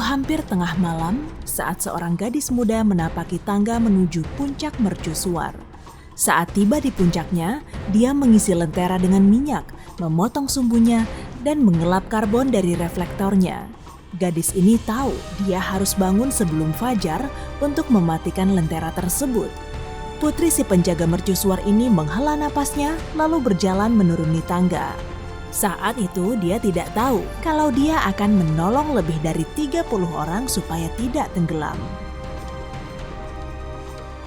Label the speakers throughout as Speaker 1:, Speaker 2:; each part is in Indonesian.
Speaker 1: hampir tengah malam saat seorang gadis muda menapaki tangga menuju puncak mercusuar. Saat tiba di puncaknya, dia mengisi lentera dengan minyak, memotong sumbunya, dan mengelap karbon dari reflektornya. Gadis ini tahu dia harus bangun sebelum fajar untuk mematikan lentera tersebut. Putri si penjaga mercusuar ini menghela napasnya lalu berjalan menuruni tangga. Saat itu dia tidak tahu kalau dia akan menolong lebih dari 30 orang supaya tidak tenggelam.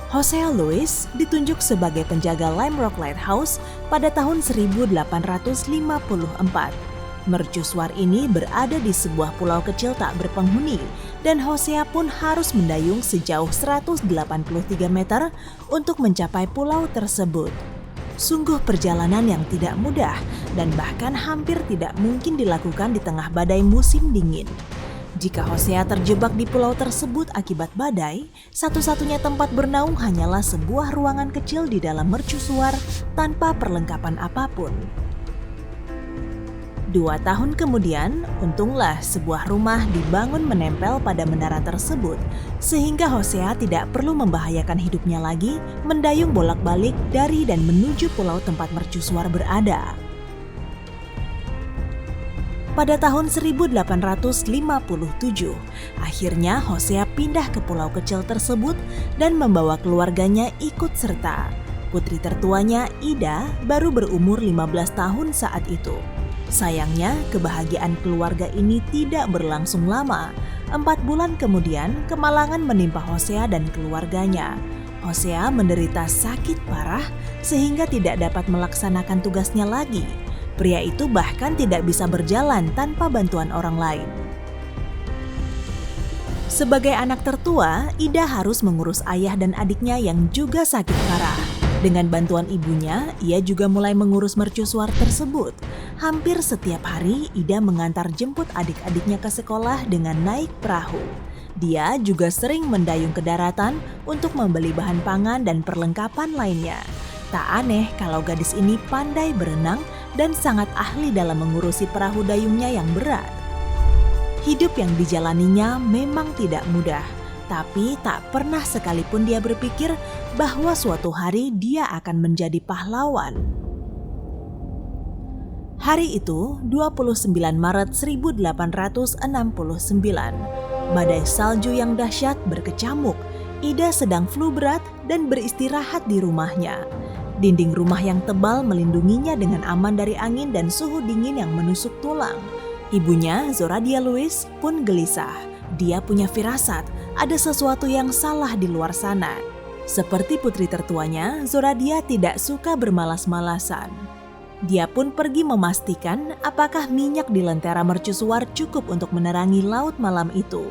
Speaker 1: Hosea Lewis ditunjuk sebagai penjaga Lime Rock Lighthouse pada tahun 1854. Mercusuar ini berada di sebuah pulau kecil tak berpenghuni dan Hosea pun harus mendayung sejauh 183 meter untuk mencapai pulau tersebut. Sungguh perjalanan yang tidak mudah dan bahkan hampir tidak mungkin dilakukan di tengah badai musim dingin. Jika Hosea terjebak di pulau tersebut akibat badai, satu-satunya tempat bernaung hanyalah sebuah ruangan kecil di dalam mercusuar tanpa perlengkapan apapun. 2 tahun kemudian, untunglah sebuah rumah dibangun menempel pada menara tersebut, sehingga Hosea tidak perlu membahayakan hidupnya lagi mendayung bolak-balik dari dan menuju pulau tempat mercusuar berada. Pada tahun 1857, akhirnya Hosea pindah ke pulau kecil tersebut dan membawa keluarganya ikut serta. Putri tertuanya, Ida, baru berumur 15 tahun saat itu. Sayangnya, kebahagiaan keluarga ini tidak berlangsung lama. 4 bulan kemudian, kemalangan menimpa Hosea dan keluarganya. Hosea menderita sakit parah sehingga tidak dapat melaksanakan tugasnya lagi. Pria itu bahkan tidak bisa berjalan tanpa bantuan orang lain. Sebagai anak tertua, Ida harus mengurus ayah dan adiknya yang juga sakit parah. Dengan bantuan ibunya, ia juga mulai mengurus mercusuar tersebut. Hampir setiap hari, Ida mengantar jemput adik-adiknya ke sekolah dengan naik perahu. Dia juga sering mendayung ke daratan untuk membeli bahan pangan dan perlengkapan lainnya. Tak aneh kalau gadis ini pandai berenang dan sangat ahli dalam mengurusi perahu dayungnya yang berat. Hidup yang dijalaninya memang tidak mudah. Tapi tak pernah sekalipun dia berpikir bahwa suatu hari dia akan menjadi pahlawan. Hari itu, 29 Maret 1869, badai salju yang dahsyat berkecamuk. Ida sedang flu berat dan beristirahat di rumahnya. Dinding rumah yang tebal melindunginya dengan aman dari angin dan suhu dingin yang menusuk tulang. Ibunya, Zoradia Lewis, pun gelisah. Dia punya firasat, ada sesuatu yang salah di luar sana. Seperti putri tertuanya, Zoradia tidak suka bermalas-malasan. Dia pun pergi memastikan apakah minyak di lentera mercusuar cukup untuk menerangi laut malam itu.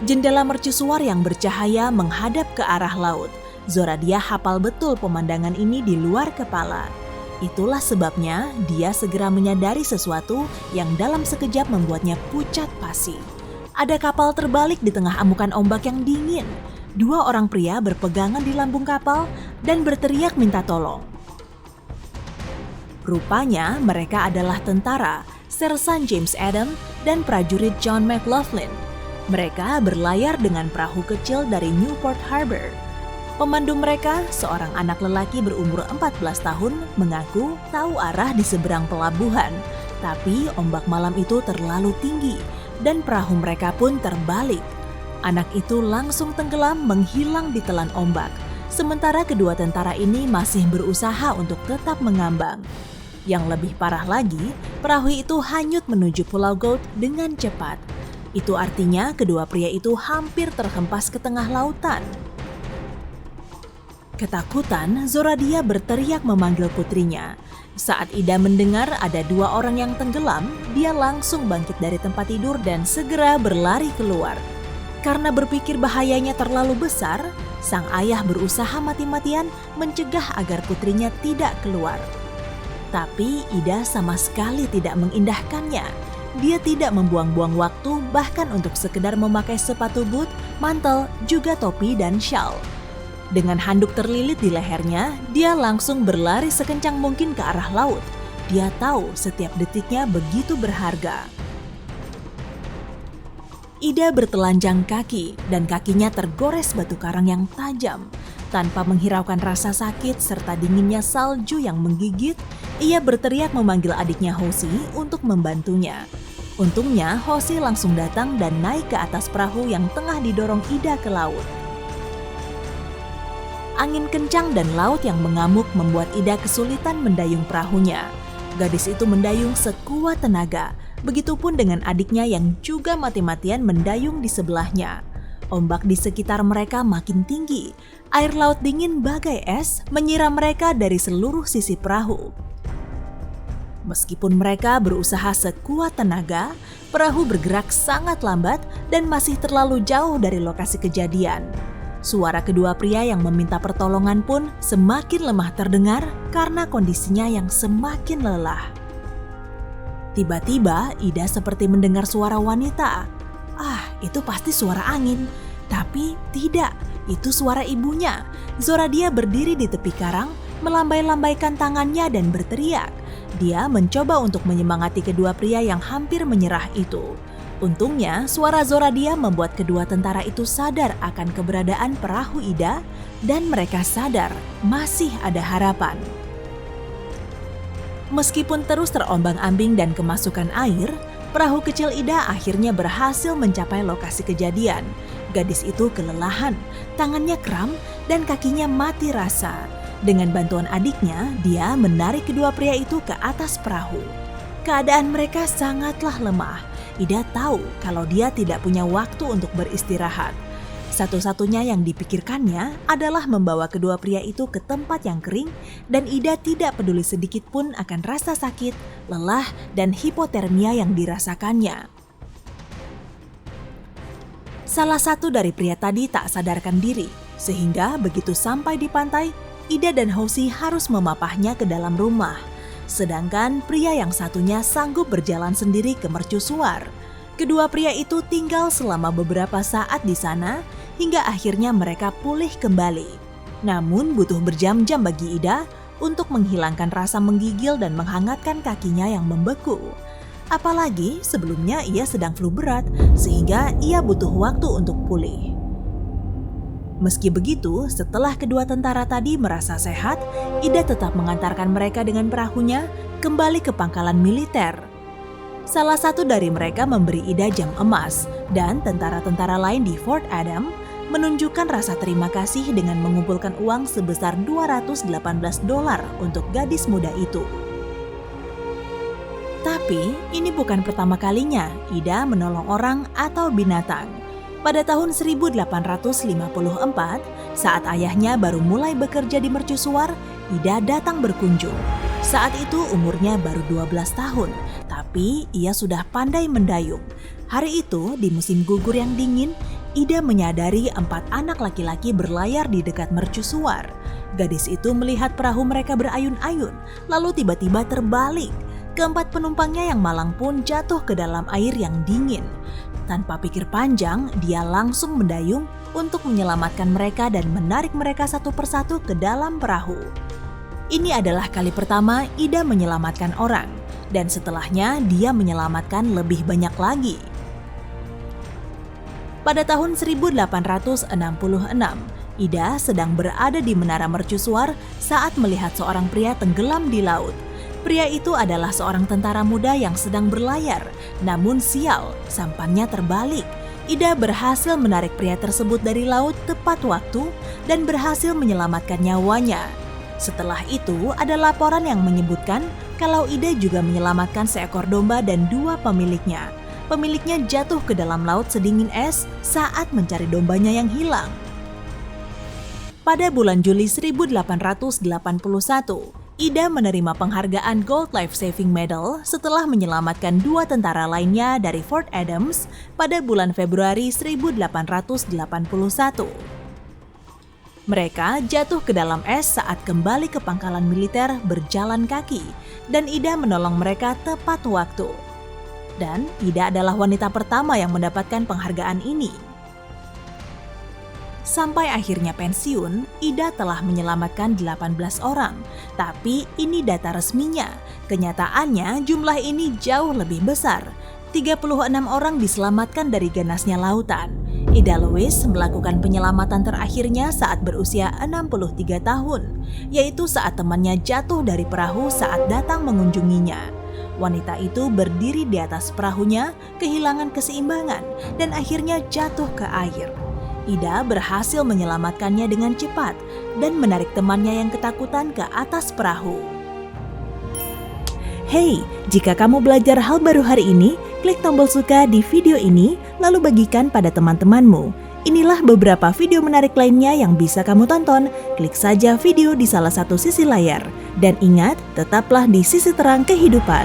Speaker 1: Jendela mercusuar yang bercahaya menghadap ke arah laut. Zoradia hafal betul pemandangan ini di luar kepala. Itulah sebabnya dia segera menyadari sesuatu yang dalam sekejap membuatnya pucat pasi. Ada kapal terbalik di tengah amukan ombak yang dingin. 2 orang pria berpegangan di lambung kapal dan berteriak minta tolong. Rupanya mereka adalah tentara, Sersan James Adam dan prajurit John McLaughlin. Mereka berlayar dengan perahu kecil dari Newport Harbor. Pemandu mereka, seorang anak lelaki berumur 14 tahun, mengaku tahu arah di seberang pelabuhan. Tapi ombak malam itu terlalu tinggi dan perahu mereka pun terbalik. Anak itu langsung tenggelam menghilang di telan ombak. Sementara kedua tentara ini masih berusaha untuk tetap mengambang. Yang lebih parah lagi, perahu itu hanyut menuju Pulau Goat dengan cepat. Itu artinya kedua pria itu hampir terhempas ke tengah lautan. Ketakutan, Zoradia berteriak memanggil putrinya. Saat Ida mendengar ada 2 orang yang tenggelam, dia langsung bangkit dari tempat tidur dan segera berlari keluar. Karena berpikir bahayanya terlalu besar, sang ayah berusaha mati-matian mencegah agar putrinya tidak keluar. Tapi Ida sama sekali tidak mengindahkannya. Dia tidak membuang-buang waktu bahkan untuk sekedar memakai sepatu boot, mantel, juga topi dan syal. Dengan handuk terlilit di lehernya, dia langsung berlari sekencang mungkin ke arah laut. Dia tahu setiap detiknya begitu berharga. Ida bertelanjang kaki dan kakinya tergores batu karang yang tajam. Tanpa menghiraukan rasa sakit serta dinginnya salju yang menggigit, ia berteriak memanggil adiknya Hoshi untuk membantunya. Untungnya Hoshi langsung datang dan naik ke atas perahu yang tengah didorong Ida ke laut. Angin kencang dan laut yang mengamuk membuat Ida kesulitan mendayung perahunya. Gadis itu mendayung sekuat tenaga, begitupun dengan adiknya yang juga mati-matian mendayung di sebelahnya. Ombak di sekitar mereka makin tinggi, air laut dingin bagai es menyiram mereka dari seluruh sisi perahu. Meskipun mereka berusaha sekuat tenaga, perahu bergerak sangat lambat dan masih terlalu jauh dari lokasi kejadian. Suara kedua pria yang meminta pertolongan pun semakin lemah terdengar karena kondisinya yang semakin lelah. Tiba-tiba Ida seperti mendengar suara wanita. Itu pasti suara angin. Tapi tidak, itu suara ibunya. Zoradia berdiri di tepi karang, melambai-lambaikan tangannya dan berteriak. Dia mencoba untuk menyemangati kedua pria yang hampir menyerah itu. Untungnya, suara Zoradia membuat kedua tentara itu sadar akan keberadaan perahu Ida dan mereka sadar masih ada harapan. Meskipun terus terombang-ambing dan kemasukan air, perahu kecil Ida akhirnya berhasil mencapai lokasi kejadian. Gadis itu kelelahan, tangannya kram dan kakinya mati rasa. Dengan bantuan adiknya, dia menarik kedua pria itu ke atas perahu. Keadaan mereka sangatlah lemah. Ida tahu kalau dia tidak punya waktu untuk beristirahat. Satu-satunya yang dipikirkannya adalah membawa kedua pria itu ke tempat yang kering dan Ida tidak peduli sedikit pun akan rasa sakit, lelah, dan hipotermia yang dirasakannya. Salah satu dari pria tadi tak sadarkan diri, sehingga begitu sampai di pantai, Ida dan Hoshi harus memapahnya ke dalam rumah. Sedangkan pria yang satunya sanggup berjalan sendiri ke mercusuar. Kedua pria itu tinggal selama beberapa saat di sana hingga akhirnya mereka pulih kembali. Namun butuh berjam-jam bagi Ida untuk menghilangkan rasa menggigil dan menghangatkan kakinya yang membeku. Apalagi sebelumnya ia sedang flu berat sehingga ia butuh waktu untuk pulih. Meski begitu, setelah kedua tentara tadi merasa sehat, Ida tetap mengantarkan mereka dengan perahunya kembali ke pangkalan militer. Salah satu dari mereka memberi Ida jam emas dan tentara-tentara lain di Fort Adam menunjukkan rasa terima kasih dengan mengumpulkan uang sebesar $218 untuk gadis muda itu. Tapi ini bukan pertama kalinya Ida menolong orang atau binatang. Pada tahun 1854, saat ayahnya baru mulai bekerja di mercusuar, Ida datang berkunjung. Saat itu umurnya baru 12 tahun, tapi ia sudah pandai mendayung. Hari itu, di musim gugur yang dingin, Ida menyadari 4 anak laki-laki berlayar di dekat mercusuar. Gadis itu melihat perahu mereka berayun-ayun, lalu tiba-tiba terbalik. Keempat penumpangnya yang malang pun jatuh ke dalam air yang dingin. Tanpa pikir panjang, dia langsung mendayung untuk menyelamatkan mereka dan menarik mereka satu persatu ke dalam perahu. Ini adalah kali pertama Ida menyelamatkan orang, dan setelahnya dia menyelamatkan lebih banyak lagi. Pada tahun 1866, Ida sedang berada di menara mercusuar saat melihat seorang pria tenggelam di laut. Pria itu adalah seorang tentara muda yang sedang berlayar, namun sial, sampannya terbalik. Ida berhasil menarik pria tersebut dari laut tepat waktu dan berhasil menyelamatkan nyawanya. Setelah itu, ada laporan yang menyebutkan kalau Ida juga menyelamatkan seekor domba dan 2 pemiliknya. Pemiliknya jatuh ke dalam laut sedingin es saat mencari dombanya yang hilang. Pada bulan Juli 1881, Ida menerima penghargaan Gold Life Saving Medal setelah menyelamatkan 2 tentara lainnya dari Fort Adams pada bulan Februari 1881. Mereka jatuh ke dalam es saat kembali ke pangkalan militer berjalan kaki, dan Ida menolong mereka tepat waktu. Dan Ida adalah wanita pertama yang mendapatkan penghargaan ini. Sampai akhirnya pensiun, Ida telah menyelamatkan 18 orang. Tapi ini data resminya. Kenyataannya jumlah ini jauh lebih besar. 36 orang diselamatkan dari ganasnya lautan. Ida Louise melakukan penyelamatan terakhirnya saat berusia 63 tahun, yaitu saat temannya jatuh dari perahu saat datang mengunjunginya. Wanita itu berdiri di atas perahunya, kehilangan keseimbangan, dan akhirnya jatuh ke air. Ida berhasil menyelamatkannya dengan cepat dan menarik temannya yang ketakutan ke atas perahu. Hey, jika kamu belajar hal baru hari ini, klik tombol suka di video ini, lalu bagikan pada teman-temanmu. Inilah beberapa video menarik lainnya yang bisa kamu tonton. Klik saja video di salah satu sisi layar. Dan ingat, tetaplah di sisi terang kehidupan.